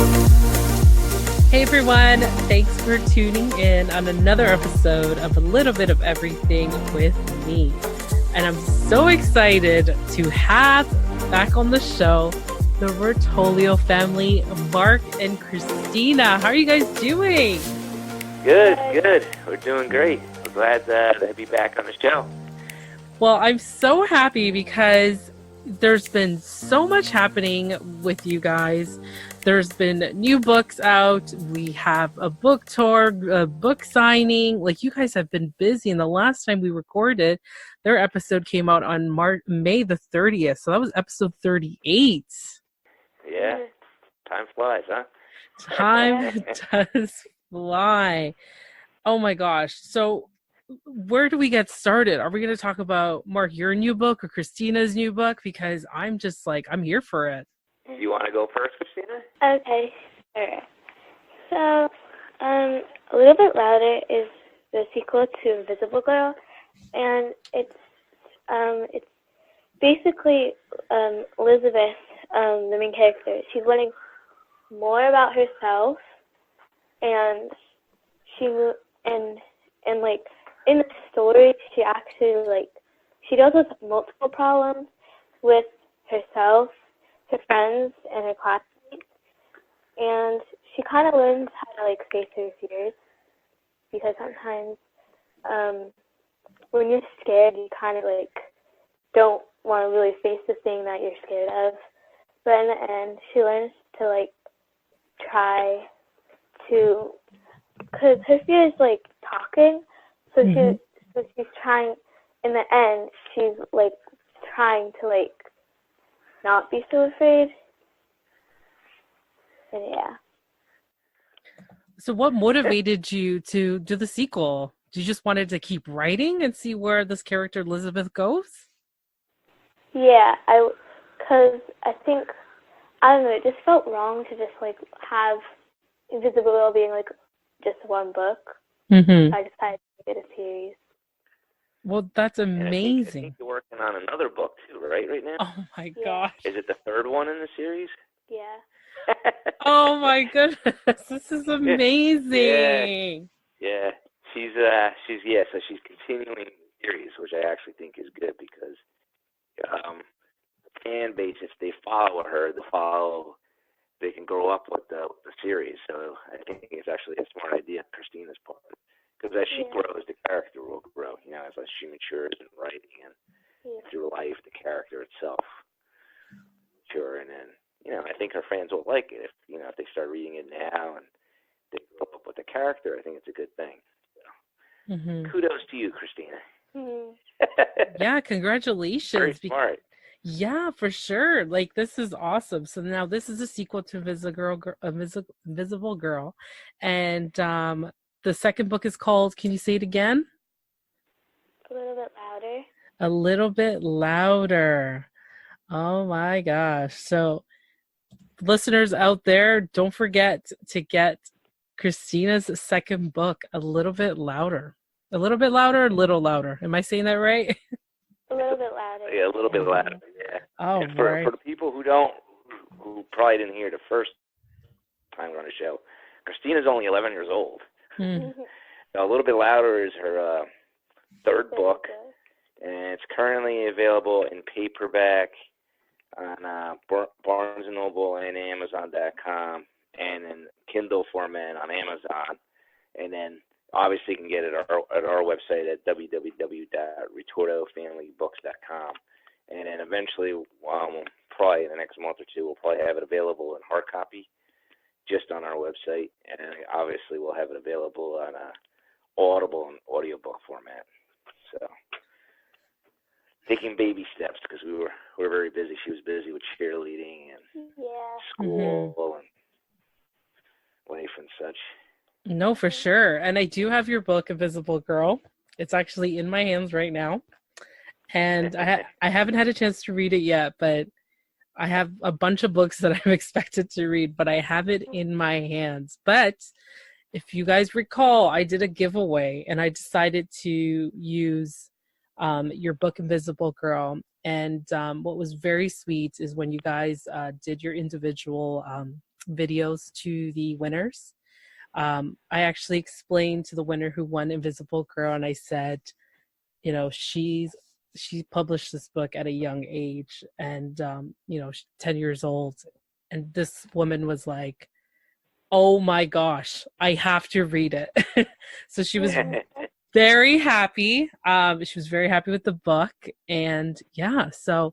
Hey everyone, thanks for tuning in on another episode of A Little Bit of Everything with me. And I'm so excited to have back on the show the Ritorto family, Marc and Kristina. How are you guys doing? Good. We're doing great. We're glad to be back on the show. Well, I'm so happy because there's been so much happening with you guys. There's been new books out. We have a book tour, a book signing. Like, you guys have been busy. And the last time we recorded, their episode came out on May the 30th. So that was episode 38. Yeah. Time flies, huh? Time does fly. Oh my gosh. So where do we get started? Are we going to talk about, Marc, your new book or Kristina's new book? Because I'm just like, I'm here for it. You want to go first, Kristina? Okay, sure. So, A Little Bit Louder is the sequel to Invisible Girl, and it's basically Elizabeth, the main character. She's learning more about herself, and like in the story, she actually she deals with multiple problems with herself, her friends, and her classmates, and she kind of learns how to face her fears, because sometimes when you're scared, you kind of don't want to really face the thing that you're scared of. But in the end, she learns to try to, because her fear is talking, so she's trying. In the end, she's trying to not be so afraid. And yeah. So what motivated you to do the sequel? You just wanted to keep writing and see where this character Elizabeth goes? Yeah, because I think, I don't know, it just felt wrong to just have Invisible Girl being just one book. Mm-hmm. I decided to make it a series. Well, that's amazing. I think you're working on another book too, right now? Oh my gosh. Is it the third one in the series? Yeah. Oh my goodness. This is amazing. Yeah. She's continuing the series, which I actually think is good, because fan base, if they follow her, they can grow up with the series. So I think it's actually a smart idea on Kristina's part. Because as she grows, the character will grow, as she matures in writing and through life, the character itself mature. And then, I think her fans will like it if they start reading it now and they grow up with the character. I think it's a good thing. So, kudos to you, Kristina. Mm-hmm. Yeah, congratulations. Very smart. Yeah, for sure. This is awesome. So now this is a sequel to Invisible Girl. And the second book is called, can you say it again? A Little Bit Louder. A Little Bit Louder. Oh my gosh. So listeners out there, don't forget to get Kristina's second book, A Little Bit Louder. A little bit louder, a little louder. Am I saying that right? A little bit louder. Yeah, a little bit louder, yeah. Oh, and for the people who probably didn't hear the first time on the show, Kristina's only 11 years old. A Little Bit Louder is her third book, and it's currently available in paperback on Barnes & Noble and Amazon.com, and in Kindle format on Amazon. And then obviously you can get it at our website at www.ritortofamilybooks.com. And then eventually, probably in the next month or two, we'll probably have it available in hard copy just on our website. And obviously we'll have it available on Audible and audiobook format. So taking baby steps, because we were very busy. She was busy with cheerleading and school and life and such. No, for sure. And I do have your book, Invisible Girl. It's actually in my hands right now. And I haven't had a chance to read it yet, but I have a bunch of books that I'm expected to read, but I have it in my hands. But if you guys recall, I did a giveaway and I decided to use your book, Invisible Girl. And what was very sweet is when you guys did your individual videos to the winners. I actually explained to the winner who won Invisible Girl, and I said, she published this book at a young age, and 10 years old, and this woman was like, oh my gosh, I have to read it. So she was very happy. She was very happy with the book, and yeah, so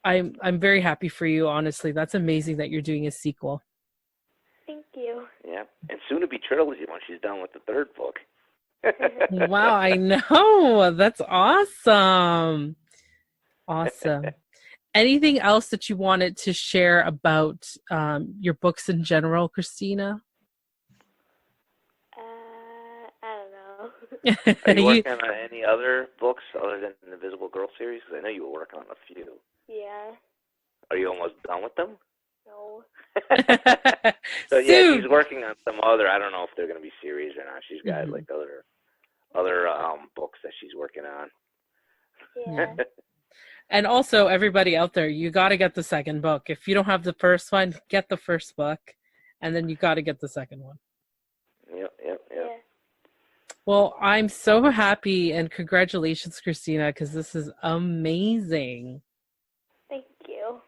I'm very happy for you. Honestly, that's amazing that you're doing a sequel. Thank you. Yeah, and soon to be trilogy when she's done with the third book. Wow, I know. That's awesome. Awesome. Anything else that you wanted to share about your books in general, Kristina? I don't know. Are you working on any other books other than the Invisible Girl series? Because I know you were working on a few. Yeah. Are you almost done with them? No. So yeah, she's working on some other. I don't know if they're going to be series or not. She's got like other books that she's working on. Yeah. And also, everybody out there, you got to get the second book. If you don't have the first one, get the first book, and then you got to get the second one. Yep. Yeah. Well, I'm so happy, and congratulations, Kristina, because this is amazing. Thank you.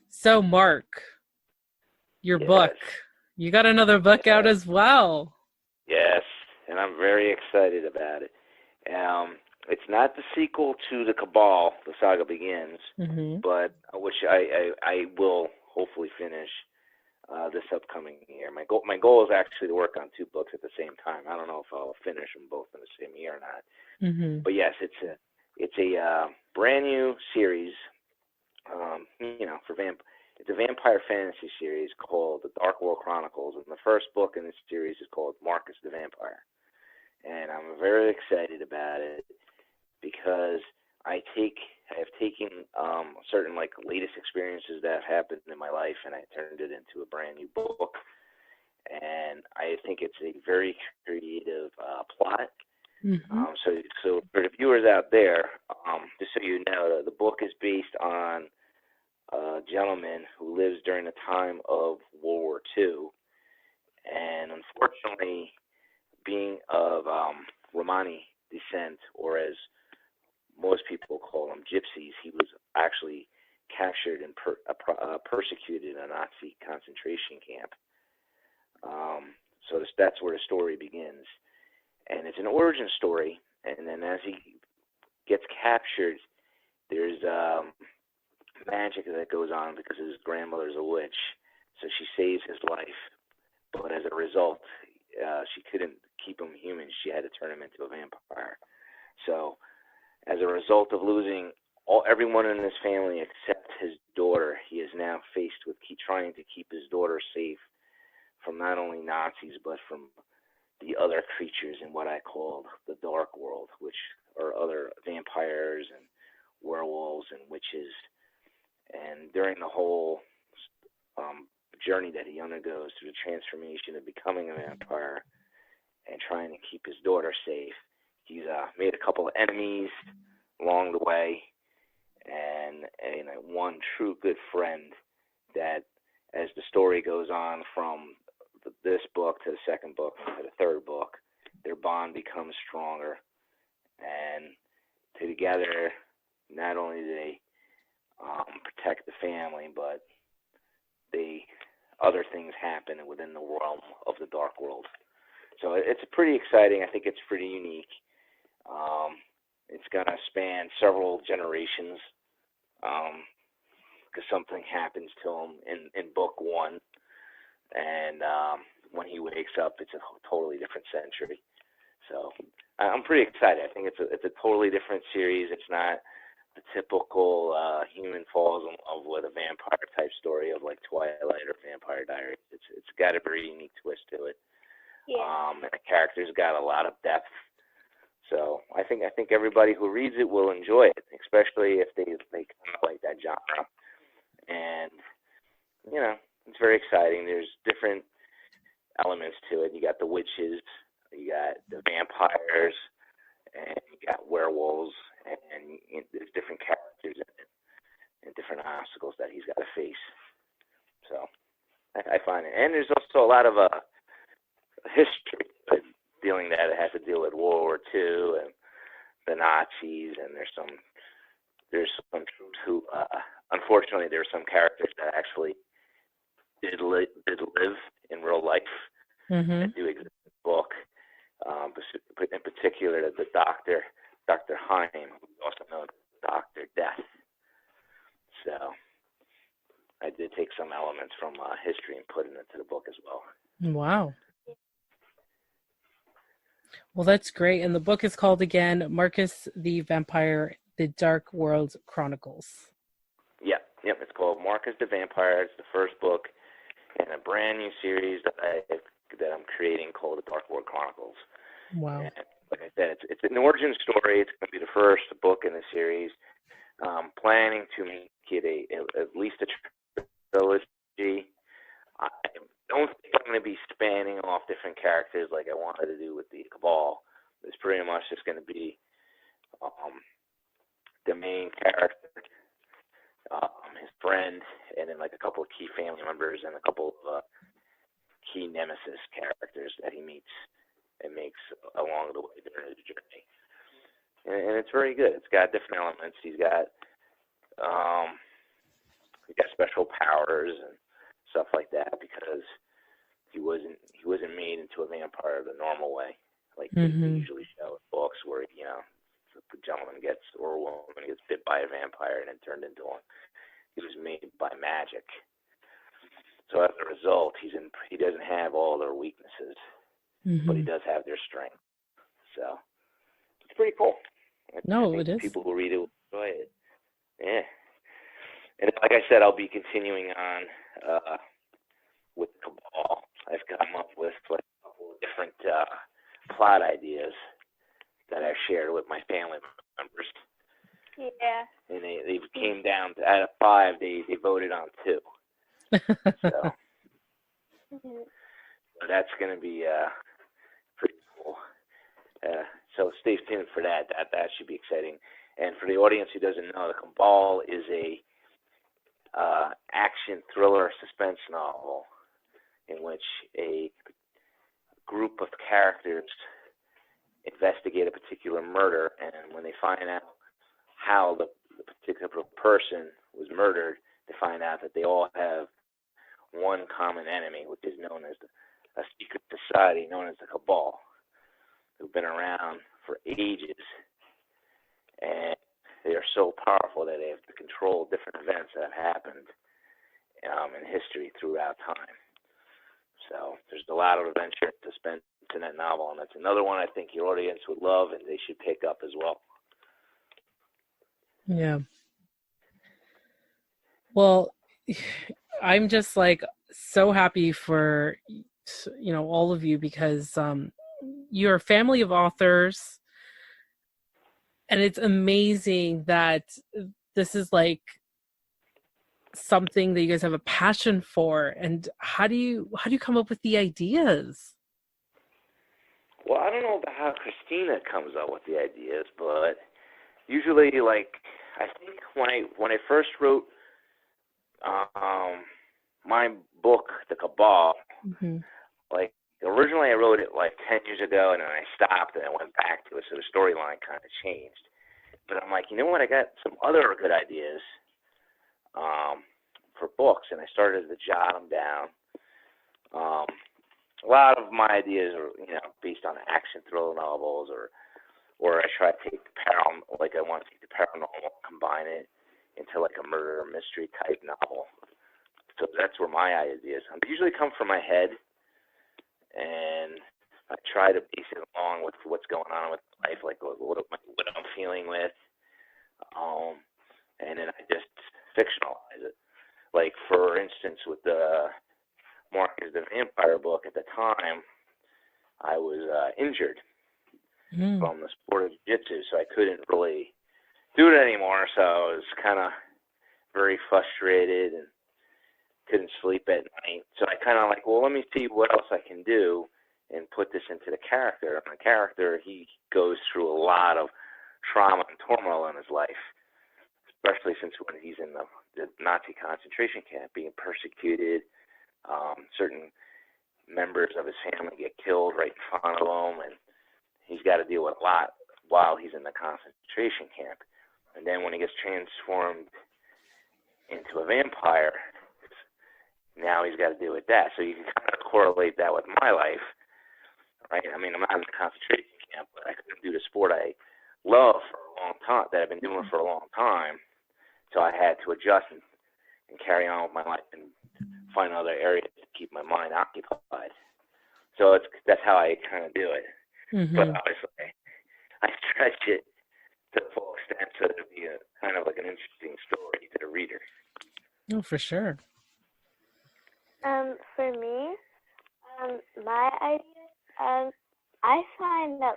So, Marc, your book. You got another book out as well. Yes, and I'm very excited about it. It's not the sequel to The Cabal, The Saga Begins, but which I will hopefully finish this upcoming year. My goal is actually to work on two books at the same time. I don't know if I'll finish them both in the same year or not. But yes, it's a brand new series. It's a vampire fantasy series called The Dark World Chronicles, and the first book in this series is called Marc the Vampire. And I'm very excited about it because I have taken certain latest experiences that have happened in my life, and I turned it into a brand new book. And I think it's a very creative plot. So for the viewers out there, just so you know, the book is based on a gentleman who lives during the time of World War II, and unfortunately, being of Romani descent, or as most people call them, gypsies, he was actually captured and persecuted in a Nazi concentration camp. So that's where the story begins. And it's an origin story, and then as he gets captured, there's magic that goes on because his grandmother's a witch, so she saves his life. But as a result, she couldn't keep him human. She had to turn him into a vampire. So as a result of losing everyone in his family except his daughter, he is now faced with trying to keep his daughter safe from not only Nazis but from the other creatures in what I call the Dark World, which are other vampires and werewolves and witches. And during the whole journey that he undergoes through the transformation of becoming a vampire and trying to keep his daughter safe, he's made a couple of enemies along the way, and one true good friend that, as the story goes on from this book to the second book to the third book, their bond becomes stronger, and together, not only do they protect the family, but other things happen within the realm of the Dark World. So it's pretty exciting. I think it's pretty unique. It's going to span several generations because something happens to him in book one, and when he wakes up, it's a totally different century. So I'm pretty excited. I think it's a totally different series. It's not the typical human falls in love with a vampire type story of like Twilight or Vampire Diaries. It's got a very unique twist to it. Yeah. And the character's got a lot of depth. So I think everybody who reads it will enjoy it, especially if they kind of like that genre. And it's very exciting. There's different elements to it. You got the witches, you got the vampires, and you got werewolves, and there's different characters in it, and different obstacles that he's got to and there's also a lot of history dealing that it has to deal with World War II and the Nazis, and there's some troops who, unfortunately, there are some characters that actually did live in real life Mm-hmm. that do exist in the book. But in particular, the Dr. Heim, who's also known as Dr. Death. So I did take some elements from history and put it into the book as well. Wow. Well, that's great. And the book is called again, Marcus the Vampire, the Dark World Chronicles. Yep. It's called Marcus the Vampire. It's the first book in a brand new series that I'm creating called the Dark World Chronicles. Wow. And like I said, it's an origin story. It's going to be the first book in the series. Planning to make it at least a trilogy. I don't think I'm going to be spanning off different characters like I wanted to do with the Cabal. It's pretty much just going to be the main character, his friend, and then like a couple of key family members and a couple of key nemesis characters that he meets and makes along the way during his journey. And it's very good. It's got different elements. He's got special powers and stuff like that because he wasn't made into a vampire the normal way, like they usually show in books where the gentleman gets or a woman gets bit by a vampire and then turned into one. He was made by magic. So as a result, he doesn't have all their weaknesses, but he does have their strength. So it's pretty cool. No, it is. People who read it will enjoy it. Yeah. And like I said, I'll be continuing on with Cabal. I've come up with like a couple of different plot ideas that I've shared with my family members. Yeah. And they came down to, out of 5, they voted on 2. So that's going to be pretty cool. So stay tuned for that. That should be exciting. And for the audience who doesn't know, the Cabal is a action thriller suspense novel in which a group of characters investigate a particular murder, and when they find out how the particular person was murdered, they find out that they all have one common enemy, which is known as a secret society known as the Cabal, who've been around for ages, and they are so powerful that they have to control different events that have happened in history throughout time. So there's a lot of adventure to spend in that novel, and that's another one I think your audience would love and they should pick up as well. Yeah. Well, I'm just like so happy for all of you because you're a family of authors, and it's amazing that this is like something that you guys have a passion for. And how do you come up with the ideas? Well, I don't know about how Kristina comes up with the ideas, but usually, like, I think when I first wrote my book, The Cabal, like, originally I wrote it like 10 years ago, and then I stopped and I went back to it, so the storyline kind of changed. But I'm like, you know what? I got some other good ideas for books, and I started to jot them down. A lot of my ideas are, based on action thriller novels, or I try to take I want to take the paranormal, combine it into like a murder mystery type novel. So that's where my ideas usually come from my head, and I try to base it along with what's going on with life, like what I'm feeling with, and then I just fictionalize it. Like, for instance, with the Marcus the Vampire book, at the time, I was injured from the sport of jiu-jitsu, so I couldn't really do it anymore, so I was kind of very frustrated and couldn't sleep at night. So I kind of like, well, let me see what else I can do and put this into the character. And the character, he goes through a lot of trauma and turmoil in his life, especially since when he's in the Nazi concentration camp, being persecuted, certain members of his family get killed right in front of him, and he's got to deal with a lot while he's in the concentration camp. And then when he gets transformed into a vampire, now he's got to deal with that. So you can kind of correlate that with my life, right? I mean, I'm not in the concentration camp, but I couldn't do the sport I love for a long time, that I've been doing for a long time. So I had to adjust and carry on with my life and find other areas to keep my mind occupied. So that's how I kind of do it. But obviously, I stretch it to the full extent so that it'll be kind of like an interesting story to the reader. Oh, for sure. For me, my idea, I find that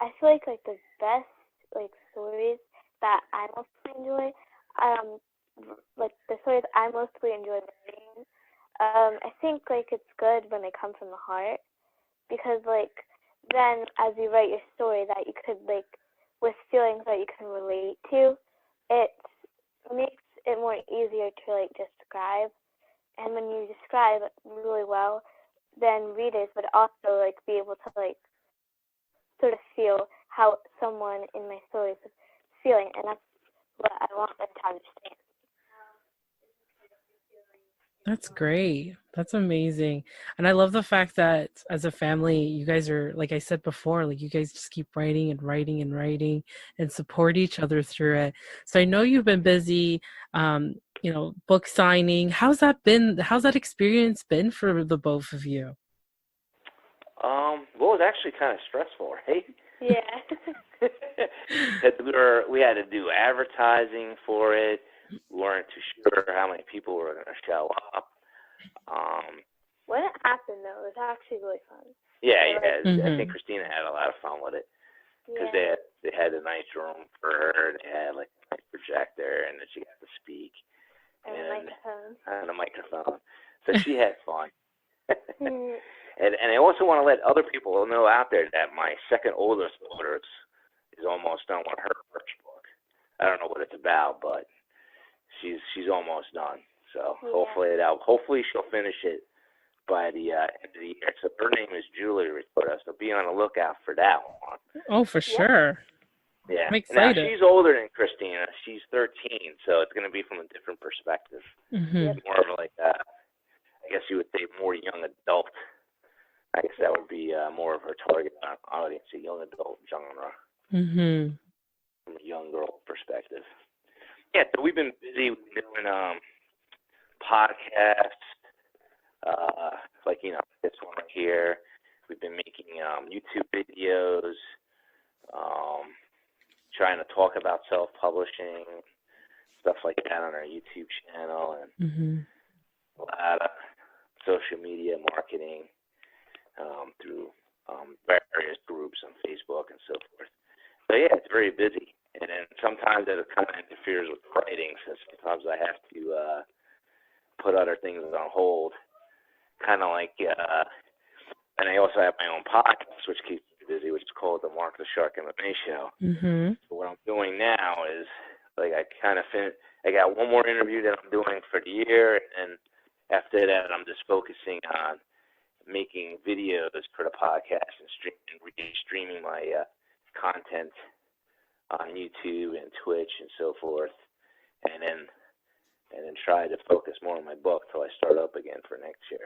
I feel like the best stories that I mostly enjoy, the stories I mostly enjoy reading. I think it's good when they come from the heart, because then as you write your story that you could with feelings that you can relate to, it makes it more easier to describe. And when you describe it really well, then readers would also be able to sort of feel how someone in my story is feeling, and that's what I want them to understand. That's great. That's amazing. And I love the fact that as a family, you guys are, like I said before, you guys just keep writing and writing and writing and support each other through it. So I know you've been busy, book signing. How's that experience been for the both of you? Well, it was actually kind of stressful, right? Yeah. We had to do advertising for it. We weren't too sure how many people were going to show up. When it happened, though, it was actually really fun. Yeah. I think Kristina had a lot of fun with it, because they had a nice room for her. They had a nice projector, and then she got to speak. And a microphone. So she had fun. And I also want to let other people know out there that my second oldest daughter is almost done with her first book. I don't know what it's about, but she's almost done. So hopefully she'll finish it by the end of the year. So her name is Julie Ritorto, so be on the lookout for that one. Oh, for sure. Yeah. I'm excited. Now, she's older than Kristina. She's 13, so it's going to be from a different perspective. More of I guess you would say more young adult. I guess that would be more of her target audience, a young adult genre. From a young girl perspective. Yeah, so we've been busy doing podcasts, this one right here. We've been making YouTube videos, trying to talk about self-publishing, stuff like that on our YouTube channel, and a lot of social media marketing through various groups on Facebook and so forth. So yeah, it's very busy, and then sometimes it kind of interferes with writing, so sometimes I have to put other things on hold, kind of and I also have my own podcast, which keeps me busy, which is called the Marc the Shark MMA Show. So what I'm doing now is I got one more interview that I'm doing for the year, and after that I'm just focusing on making videos for the podcast and streaming my content on YouTube and Twitch and so forth, and then try to focus more on my book till I start up again for next year,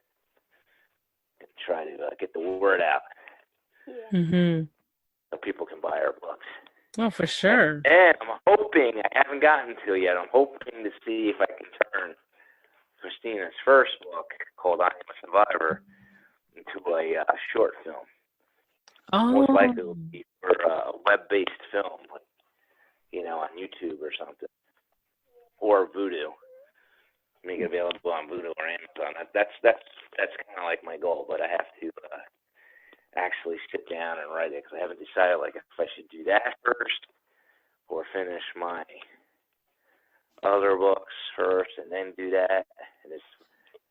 and try to get the word out so people can buy our books. Oh, for sure. And I'm hoping, I haven't gotten to it yet, I'm hoping to see if I can turn Kristina's first book, called I Am a Survivor, into a short film. Most likely it will be for a web-based film, on YouTube or something, or Vudu. Make it available on Vudu or Amazon. That's kind of my goal, but I have to actually sit down and write it, because I haven't decided if I should do that first or finish my other books first and then do that. And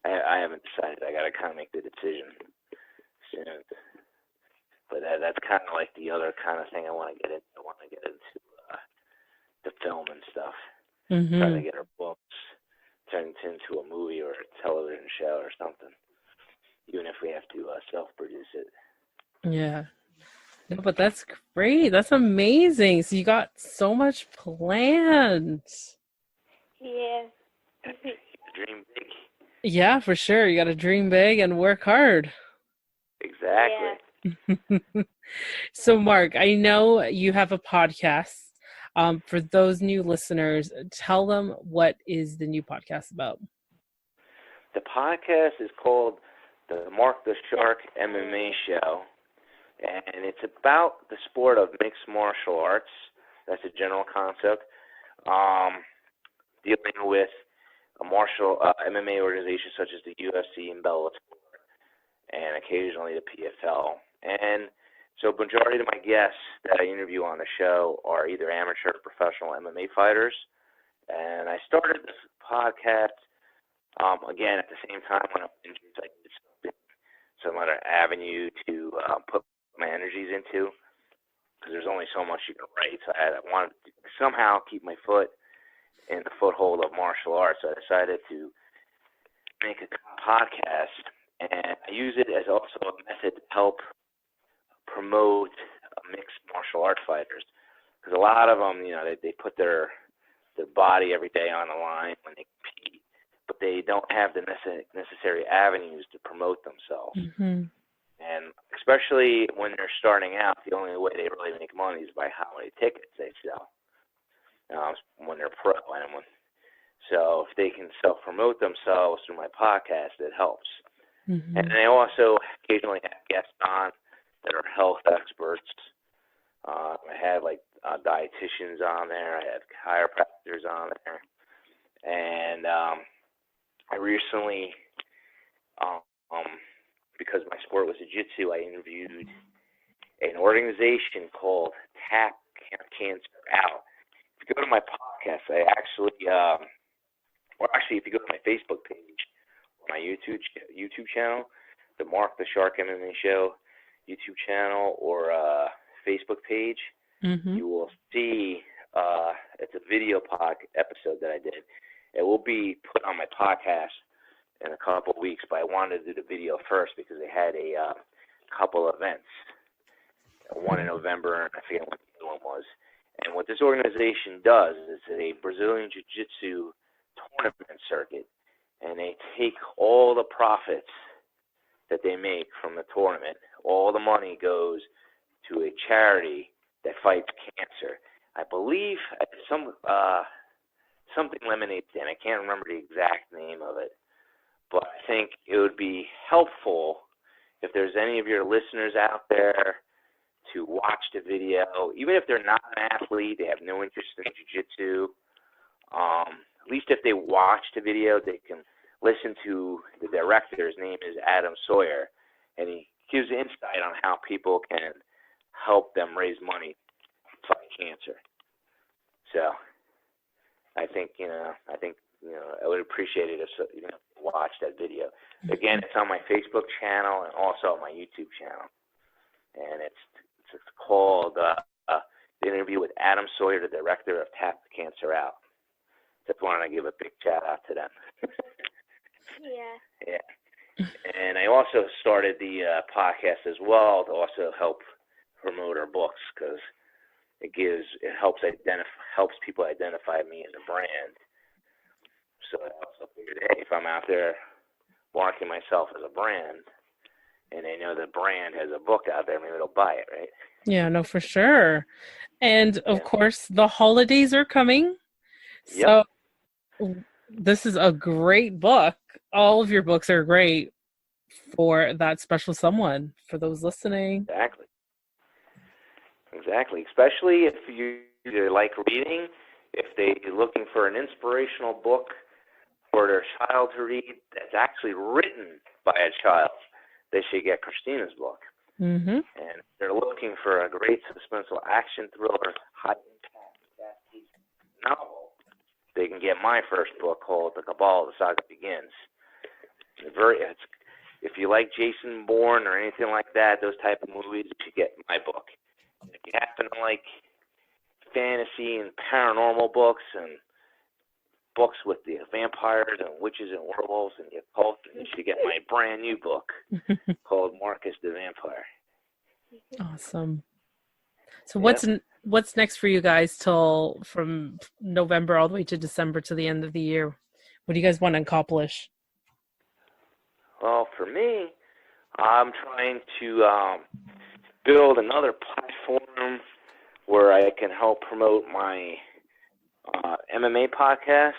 I haven't decided. I got to kind of make the decision soon. But that's kind of the other kind of thing I want to get into. I want to get into the film and stuff. Try to get our books turned into a movie or a television show or something, even if we have to self-produce it. Yeah. No, but that's great. That's amazing. So you got so much planned. Yeah. Dream big. Yeah, for sure. You got to dream big and work hard. Exactly. Yeah. So, Marc, I know you have a podcast. For those new listeners, tell them what is the new podcast about. The podcast is called the Marc the Shark MMA Show, and it's about the sport of mixed martial arts. That's a general concept. Dealing with a martial MMA organization such as the UFC and Bellator, and occasionally the PFL. And so majority of my guests that I interview on the show are either amateur or professional MMA fighters. And I started this podcast, again, at the same time when I was injured. I did some other avenue to put my energies into, because there's only so much you can write. So I wanted to somehow keep my foot in the foothold of martial arts. So I decided to make a podcast, and I use it as also a method to help promote mixed martial art fighters, because a lot of them, they put their body every day on the line when they compete, but they don't have the necessary avenues to promote themselves. Mm-hmm. And especially when they're starting out, the only way they really make money is by how many tickets they sell when they're pro. So if they can self-promote themselves through my podcast, it helps. Mm-hmm. And I also occasionally have guests on that are health experts. I had dietitians on there. I had chiropractors on there. And I recently, because my sport was jiu-jitsu, I interviewed an organization called Tap Cancer Out. If you go to my podcast, I actually, if you go to my Facebook page or my YouTube channel, the Marc the Shark MMA Show YouTube channel or Facebook page, Mm-hmm. you will see it's a video episode that I did. It will be put on my podcast in a couple of weeks, but I wanted to do the video first because they had a couple events. One in November, and I forget what the other one was. And what this organization does is a Brazilian Jiu-Jitsu tournament circuit, and they take all the profits that they make from the tournament. All the money goes to a charity that fights cancer. I believe something Lemonade Stand. I can't remember the exact name of it, but I think it would be helpful if there's any of your listeners out there to watch the video, even if they're not an athlete, they have no interest in jiu-jitsu. At least if they watch the video, they can listen to the director. His name is Adam Sawyer, and he gives insight on how people can help them raise money to fight cancer. So I think I would appreciate it if you watch that video. Again, it's on my Facebook channel and also on my YouTube channel, and it's called The Interview with Adam Sawyer, the director of Tap Cancer Out. Just wanted to give a big shout out to them. Yeah. Yeah. And I also started the podcast as well to also help promote our books, because it helps people identify me as a brand. So I also figured, hey, if I'm out there marketing myself as a brand, and they know the brand has a book out there, maybe they'll buy it, right? Yeah, no, for sure. And of course, the holidays are coming. Yep. So this is a great book. All of your books are great for that special someone, for those listening. Exactly. Especially if you like reading, if they're looking for an inspirational book for their child to read that's actually written by a child, they should get Kristina's book. Mm-hmm. And if they're looking for a great suspenseful action thriller, high-impact, fast-paced novel, they can get my first book called The Cabal, The Saga Begins. If you like Jason Bourne or anything like that, those type of movies, you should get my book. If you happen to like fantasy and paranormal books and books with the vampires and witches and werewolves and the occult, and you should get my brand new book called Marcus the Vampire. Awesome. So Yep. what's next for you guys from November all the way to December to the end of the year? What do you guys want to accomplish? Well, for me, I'm trying to build another platform where I can help promote my MMA podcast,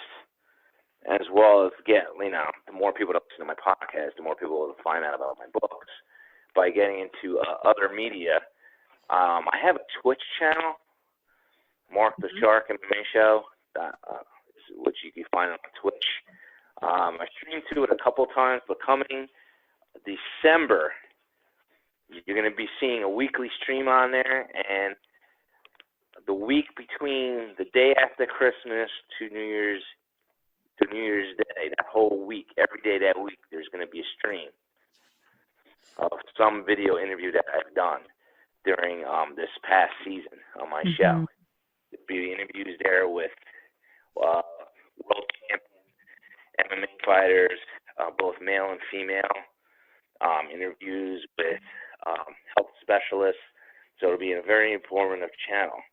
as well as get, the more people that listen to my podcast, the more people will find out about my books by getting into other media. I have a Twitch channel, Marc the Shark MMA Show, which you can find on Twitch. I streamed to it a couple times, but coming December, you're going to be seeing a weekly stream on there, and the week between the day after Christmas to New Year's Day, that whole week, every day that week, there's going to be a stream of some video interview that I've done during this past season on my show. There'll be interviews there with world champion MMA fighters, both male and female, interviews with health specialists. So it'll be a very informative channel.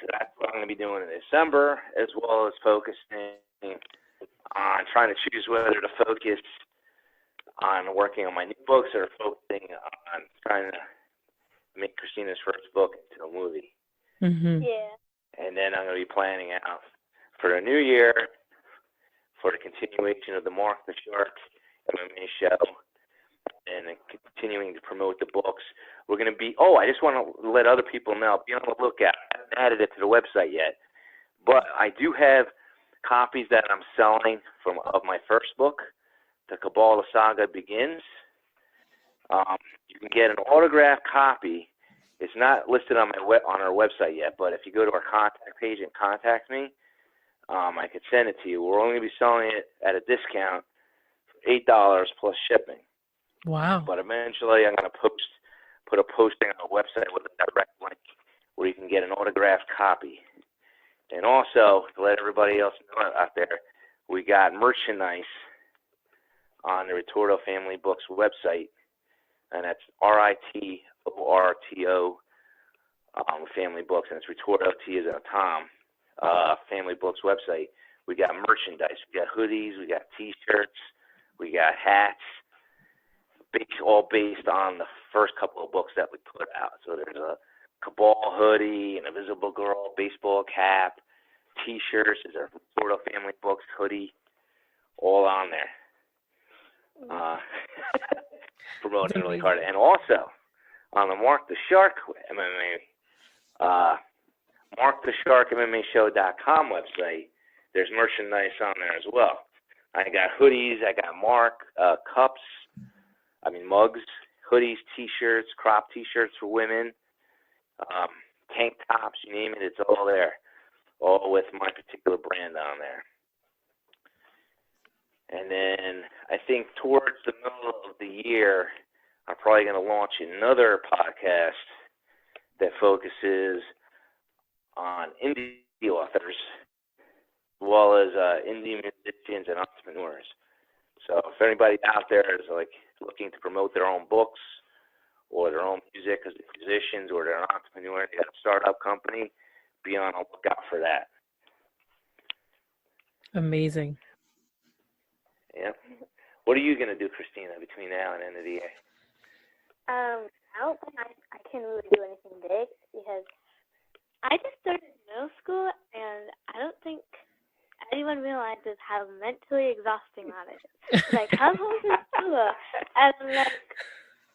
So that's what I'm going to be doing in December, as well as focusing on trying to choose whether to focus on working on my new books or focusing on trying to make Kristina's first book into a movie. Yeah. And then I'm going to be planning out for the new year for the continuation of the Marc the Shark MMA show and continuing to promote the books. We're going to be, I just want to let other people know, be on the lookout. I haven't added it to the website yet, but I do have copies that I'm selling of my first book, The Kabbalah Saga Begins. You can get an autographed copy. It's not listed on our website yet, but if you go to our contact page and contact me, I could send it to you. We're only going to be selling it at a discount for $8 plus shipping. Wow. But eventually I'm going to put a posting on our website with a direct link where you can get an autographed copy. And also, to let everybody else know out there, we got merchandise on the Ritorto Family Books website, and that's Ritorto Family Books, and it's Ritorto, T as in a Tom, Family Books website. We got merchandise. We got hoodies. We got T-shirts. We got hats, all based on the first couple of books that we put out. So there's a Cabal hoodie, an Invisible Girl baseball cap, T-shirts. There's a Ritorto Family Books hoodie, all on there. Promoting really hard. And also, on the Marc the Shark MMA, MarcTheSharkMMAShow.com website, there's merchandise on there as well. I got hoodies, I got Marc, mugs, hoodies, T-shirts, crop T-shirts for women, tank tops, you name it, it's all there, all with my particular brand on there. And then I think towards the middle of the year, I'm probably going to launch another podcast that focuses on indie authors as well as indie musicians and entrepreneurs. So if anybody out there is looking to promote their own books or their own music as musicians, or they're an entrepreneur, they got a startup company, be on the lookout for that. Amazing. Yeah. What are you going to do, Kristina, between now and the end of the year? I don't think I can really do anything big because I just started middle school, and I don't think anyone realizes how mentally exhausting that is. I come home from school, and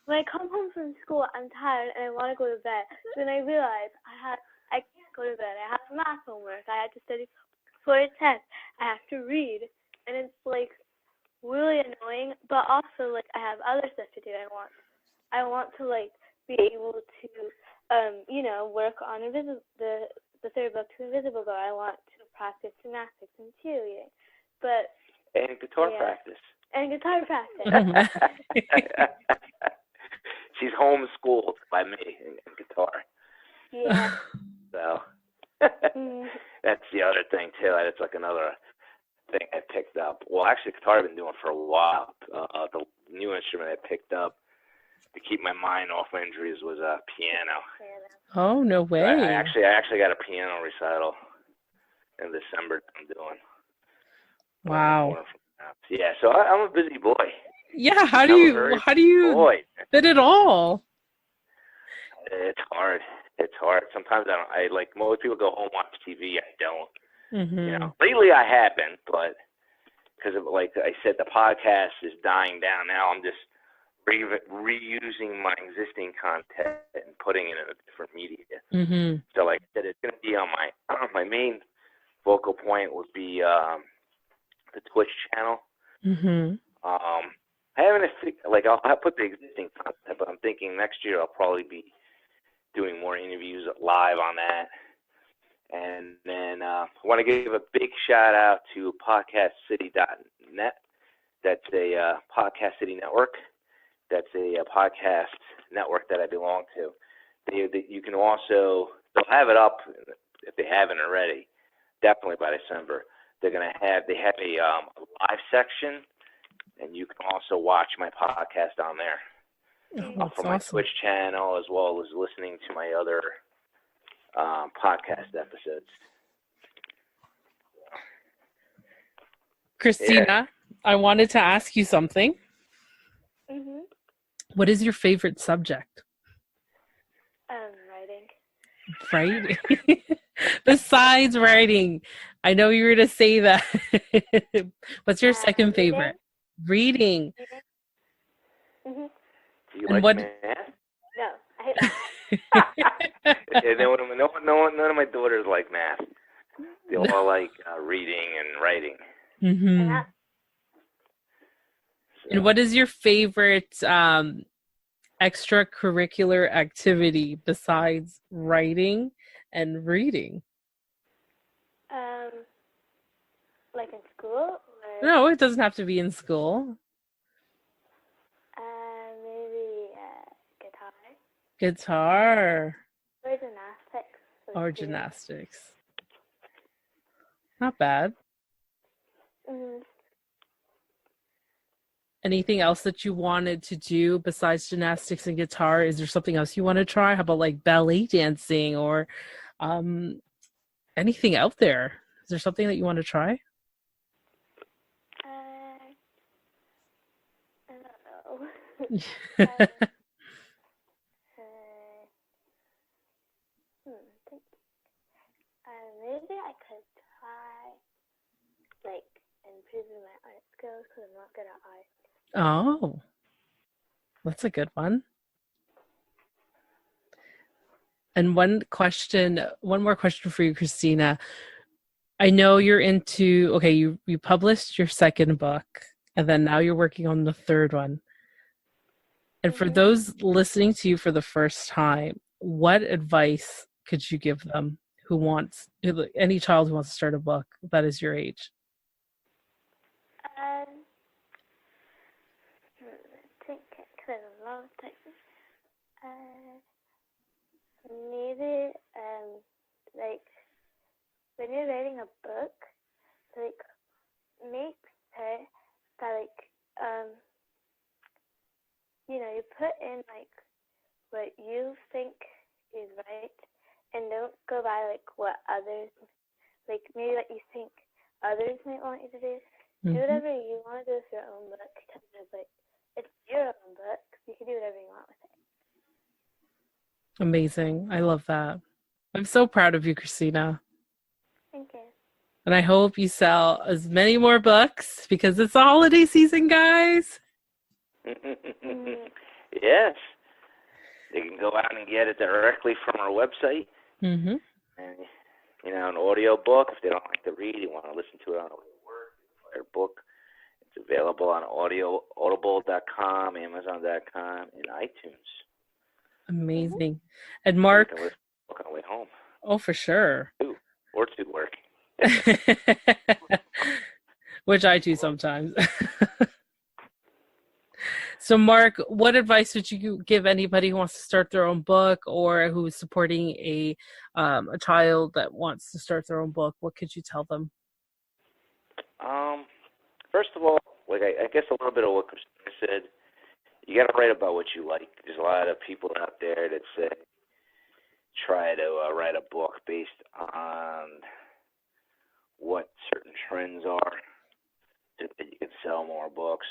when I come home from school, I'm tired and I want to go to bed. Then I realize I can't go to bed. I have math homework. I have to study for a test. I have to read, and it's really annoying. But also I have other stuff to do. I want to be able to work on the third book to Invisible Girl. I want to practice gymnastics and cheerleading, and guitar practice. And guitar practice. She's homeschooled by me in guitar. Yeah. So That's the other thing too. That's like another thing I picked up. Well, actually, guitar I've been doing for a while. The new instrument I picked up to keep my mind off injuries was a piano. Oh, no way! I actually got a piano recital in December. I'm doing. Wow. Yeah, so I'm a busy boy. Yeah, how do you fit it all? It's hard. It's hard. Sometimes I like most people go home watch TV. I don't. You know, lately I haven't, but because like I said, the podcast is dying down now. I'm just reusing my existing content and putting it in a different media. So like I said, it's going to be on my main focal point would be the Twitch channel. I haven't I'll put the existing content, but I'm thinking next year I'll probably be doing more interviews live on that. And then I want to give a big shout out to podcastcity.net. That's a Podcast City network. That's a podcast network that I belong to. You can also, they'll have it up if they haven't already, definitely by December. They have a live section, and you can also watch my podcast on there from my Twitch channel, as well as listening to my other podcast episodes. Kristina, I wanted to ask you something. What is your favorite subject? Writing. Writing? Besides writing. I know you were to say that. What's your second favorite? Reading. Do you like math? No, I hate math. None of my daughters like math. They all like reading and writing. And what is your favorite extracurricular activity besides writing and reading? Like in school? No, it doesn't have to be in school. Maybe guitar. Guitar. Or gymnastics. Not bad. Anything else that you wanted to do besides gymnastics and guitar? Is there something else you want to try? How about like ballet dancing or anything out there? Is there something that you want to try? I don't know. Maybe I could try like improving my art skills because I'm not good at art. Oh, that's a good one. And one more question for you, Kristina. I know you're into, you published your second book, and then now you're working on the third one. And for those listening to you for the first time, what advice could you give them any child who wants to start a book that is your age? Maybe like when you're writing a book, like make sure that you put in like what you think is right, and don't go by like what others maybe what you think others might want you to do. Do whatever you want to do with your own book, because it's your own book. You can do whatever you want with it. Amazing. I love that. I'm so proud of you, Kristina. Thank you. And I hope you sell as many more books because it's the holiday season, guys. Yes. They can go out and get it directly from our website. And, an audio book. If they don't like to read, you want to listen to it on the way to work, our book. It's available on audible.com, amazon.com, and iTunes. Amazing. And Marc, you can listen to the book on the way home. Oh, for sure. Or to work. Which I do sometimes. So, Marc, what advice would you give anybody who wants to start their own book or who is supporting a child that wants to start their own book? What could you tell them? First of all, like I guess a little bit of what Kristina said, you got to write about what you like. There's a lot of people out there that say try to write a book based on what certain trends are so that you can sell more books.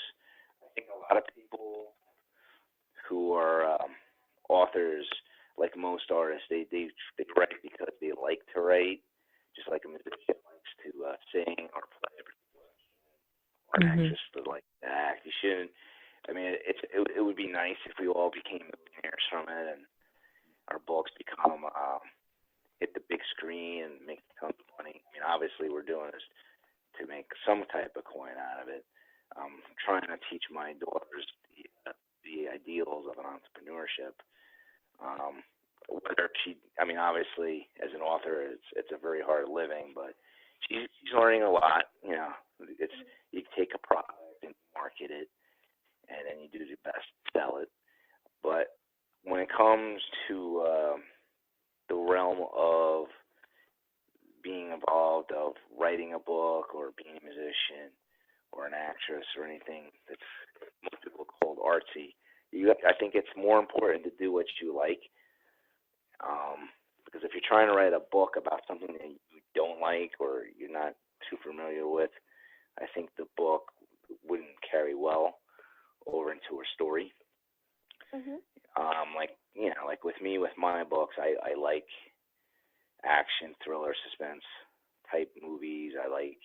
I think a lot of people who are authors, like most artists, they write because they like to write, just like a musician likes to sing or play, or an actress to like to act. You shouldn't. I mean, it would be nice if we all became millionaires from it and our books become hit the big screen and make tons of money. I mean, obviously we're doing this to make some type of coin out of it. I'm trying to teach my daughters the ideals of an entrepreneurship. Whether I mean, obviously as an author, it's a very hard living, but she's learning a lot. You know, you take a product and market it, and then you do your best to sell it. But when it comes to the realm of being involved, of writing a book or being a musician or an actress or anything that's most people called artsy, I think it's more important to do what you like. Because if you're trying to write a book about something that you don't like or you're not too familiar with, I think the book wouldn't carry well over into a story. Like with me, with my books, I like action, thriller, suspense type movies. I like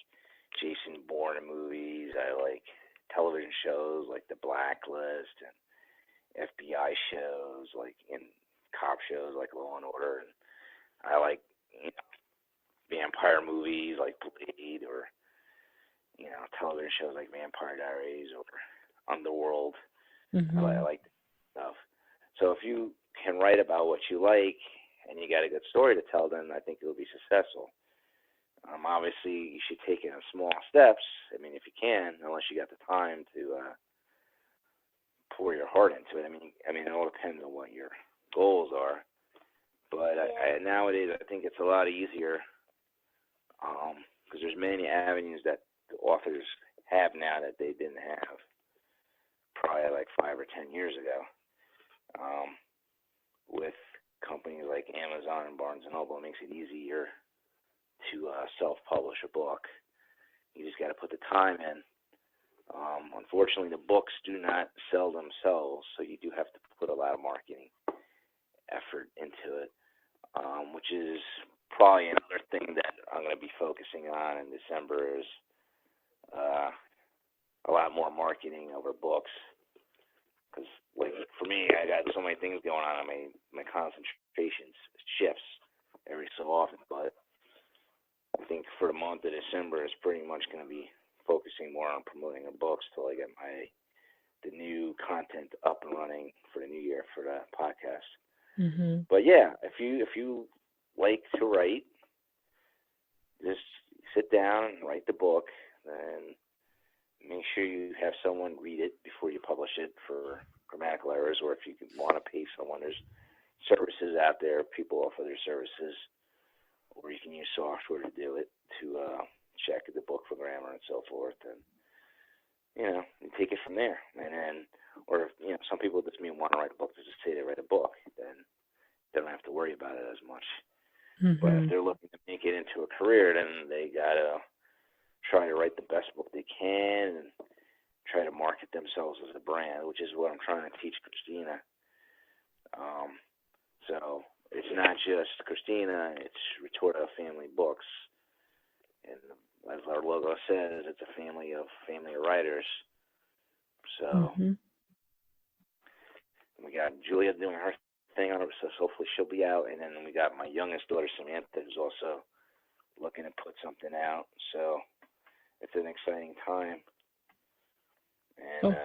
Jason Bourne movies. I like television shows like The Blacklist and FBI shows, like in cop shows like Law and Order. And I like vampire movies like Blade, or television shows like Vampire Diaries or Underworld. I like that stuff. So if you can write about what you like and you got a good story to tell, then I think you'll be successful. Obviously, you should take it in small steps. I mean, if you can, unless you got the time to pour your heart into it. I mean, it all depends on what your goals are. But nowadays, I think it's a lot easier because there's many avenues that the authors have now that they didn't have probably like 5 or 10 years ago. With companies like Amazon and Barnes & Noble, it makes it easier to self-publish a book. You just got to put the time in. Unfortunately, the books do not sell themselves, so you do have to put a lot of marketing effort into it, which is probably another thing that I'm going to be focusing on in December is a lot more marketing over books. Because, like, for me, I got so many things going on. My concentration shifts every so often. But I think for the month of December, it's pretty much going to be focusing more on promoting the books till I get the new content up and running for the new year for the podcast. But yeah, if you like to write, just sit down and write the book, then make sure you have someone read it before you publish it for grammatical errors, or if you want to pay someone, there's services out there, people offer their services, or you can use software to do it, to check the book for grammar and so forth, and you take it from there. And then, or if, some people just want to write a book to just say they write a book, then they don't have to worry about it as much. But if they're looking to make it into a career, then they gotta try to write the best book they can and try to market themselves as a brand, which is what I'm trying to teach Kristina. So it's not just Kristina, it's Ritorto Family Books. And as our logo says, it's a family of writers. So we got Julia doing her thing on it, so hopefully she'll be out. And then we got my youngest daughter, Samantha, who's also looking to put something out. So it's an exciting time. And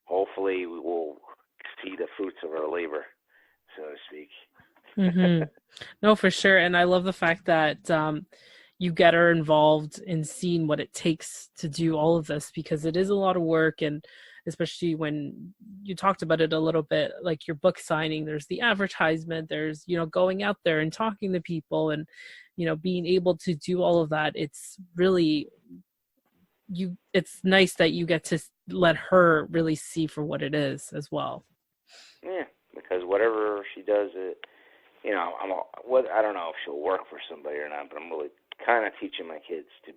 hopefully we will see the fruits of our labor, so to speak. No, for sure. And I love the fact that you get her involved in seeing what it takes to do all of this, because it is a lot of work. And especially when you talked about it a little bit, like your book signing, there's the advertisement, there's, you know, going out there and talking to people and, you know, being able to do all of that. It's really, it's nice that you get to let her really see for what it is as well. Yeah, because whatever she does, you know, I don't know if she'll work for somebody or not, but I'm really kind of teaching my kids to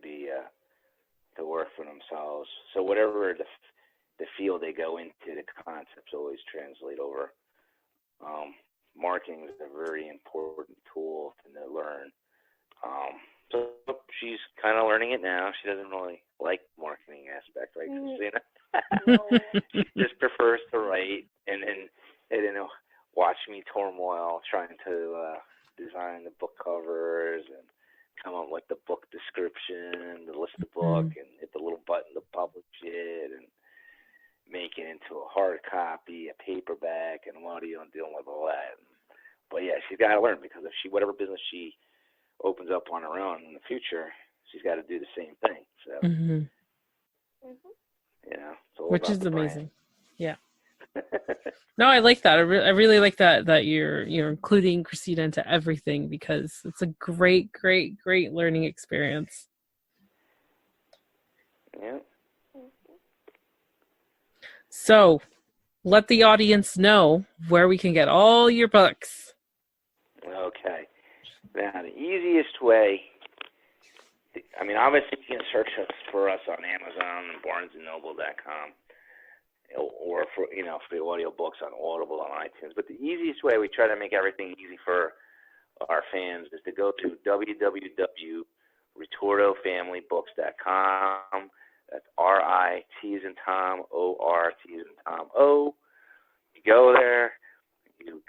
work for themselves. So whatever the field they go into, the concepts always translate over. Marketing is a very important tool to learn. So she's kind of learning it now. She doesn't really like the marketing aspect, right, Kristina? She just prefers to write and watch me turmoil trying to design the book covers and come up with the book description, the list of the book, and hit the little button to publish it, and make it into a hard copy, a paperback, and audio, and dealing with all that. But yeah, she's got to learn, because if whatever business she opens up on her own in the future, she's got to do the same thing. So, you know, it's all which about is the brand. amazing. Yeah. No, I like that. I really like that you're including Kristina into everything, because it's a great learning experience. Yeah. So, let the audience know where we can get all your books. Okay. Now, the easiest way, I mean, obviously you can search for us on Amazon and BarnesandNoble.com, or for the audio books on Audible on iTunes. But the easiest way, we try to make everything easy for our fans, is to go to www.ritortofamilybooks.com. That's R-I-T as in Tom, O-R-T as in Tom, O. You go there. You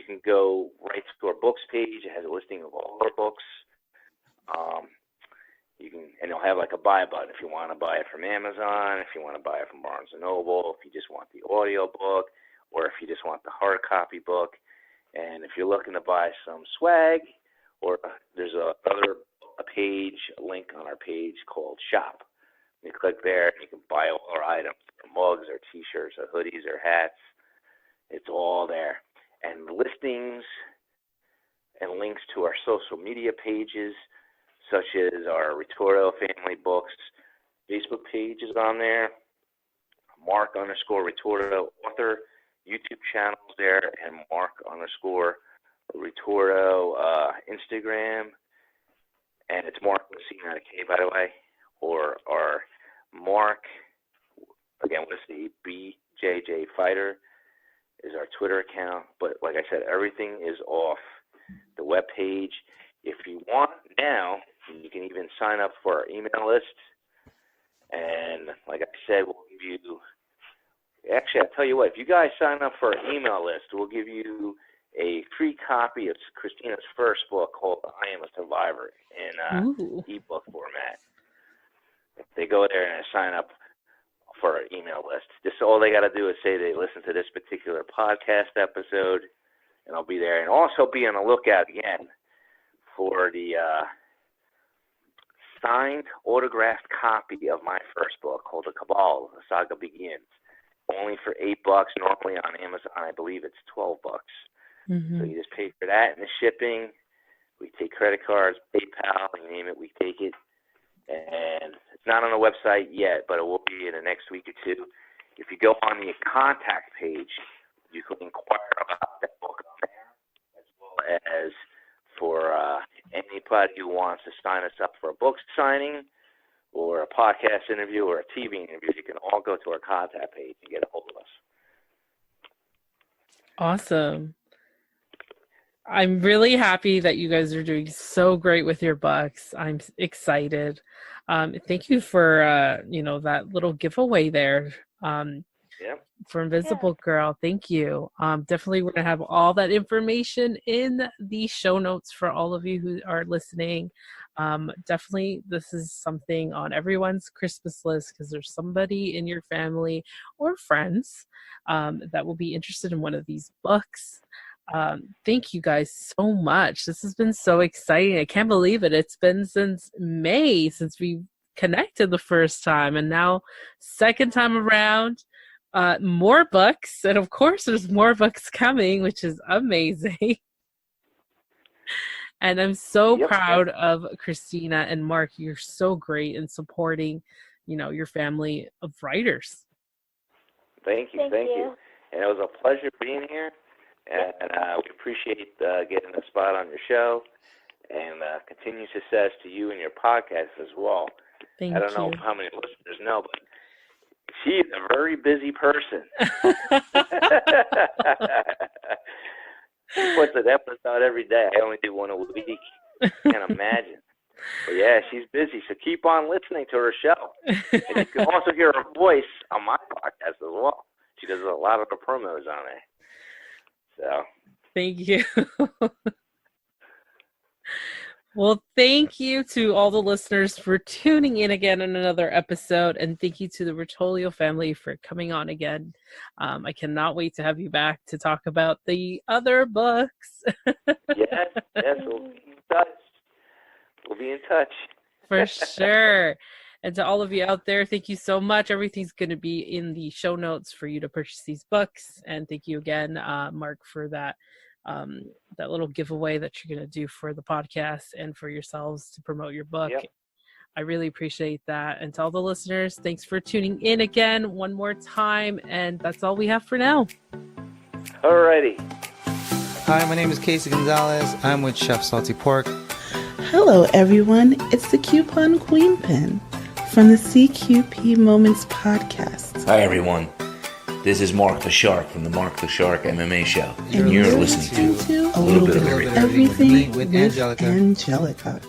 can go right to our books page. It has a listing of all our books. And it'll have like a buy button if you want to buy it from Amazon, if you want to buy it from Barnes & Noble, if you just want the audio book, or if you just want the hard copy book. And if you're looking to buy some swag, or there's a link on our page called Shop. You click there and you can buy all our items, or mugs, or t-shirts, or hoodies, or hats. It's all there. And listings and links to our social media pages, such as our Ritorto Family Books Facebook page is on there, Marc_Ritorto author YouTube channels there, and Marc_Ritorto Instagram, and it's Marc with C, not a K, by the way, or our Marc, again, with the BJJ Fighter is our Twitter account. But like I said, everything is off the web page. If you want now, you can even sign up for our email list. And like I said, we'll give you, actually, I'll tell you what, if you guys sign up for our email list, we'll give you a free copy of Kristina's first book called I Am a Survivor in ebook format. If they go there and sign up for our email list, just all they got to do is say they listen to this particular podcast episode, and I'll be there. And also be on the lookout again for the signed, autographed copy of my first book called The Cabal, The Saga Begins. Only for $8. Normally on Amazon, I believe it's $12. So you just pay for that and the shipping. We take credit cards, PayPal, you name it, we take it. And it's not on the website yet, but it will be in the next week or two. If you go on the contact page, you can inquire about that book on there, as well as for anybody who wants to sign us up for a book signing or a podcast interview or a TV interview. You can all go to our contact page and get a hold of us. Awesome. I'm really happy that you guys are doing so great with your books. I'm excited. Thank you for that little giveaway there. For Invisible Girl. Thank you. Definitely we're going to have all that information in the show notes for all of you who are listening. Definitely this is something on everyone's Christmas list, because there's somebody in your family or friends that will be interested in one of these books. Thank you guys so much. This has been so exciting. I can't believe it. It's been since May since we connected the first time, and now second time around, more books, and of course there's more books coming, which is amazing. And I'm so proud of Kristina and Marc. You're so great in supporting, your family of writers. Thank you. And it was a pleasure being here. And we appreciate getting a spot on your show. And continued success to you and your podcast as well. Thank you. I don't know how many listeners know, but she's a very busy person. She puts an episode every day. I only do one a week. Can't imagine. But yeah, she's busy. So keep on listening to her show. And you can also hear her voice on my podcast as well. She does a lot of the promos on it. So thank you. Well, thank you to all the listeners for tuning in again in another episode, and thank you to the Ritorto family for coming on again. I cannot wait to have you back to talk about the other books. Yes, we'll be in touch. For sure. And to all of you out there, thank you so much. Everything's going to be in the show notes for you to purchase these books. And thank you again, Marc, for that little giveaway that you're going to do for the podcast and for yourselves to promote your book. Yep. I really appreciate that. And to all the listeners, thanks for tuning in again one more time. And that's all we have for now. Alrighty. Hi, my name is Casey Gonzalez. I'm with Chef Salty Pork. Hello, everyone. It's the Coupon Queen Pin from the CQP Moments podcast. Hi, everyone. This is Marc the Shark from the Marc the Shark MMA show. And you're listening to a little bit of everything with Angelica.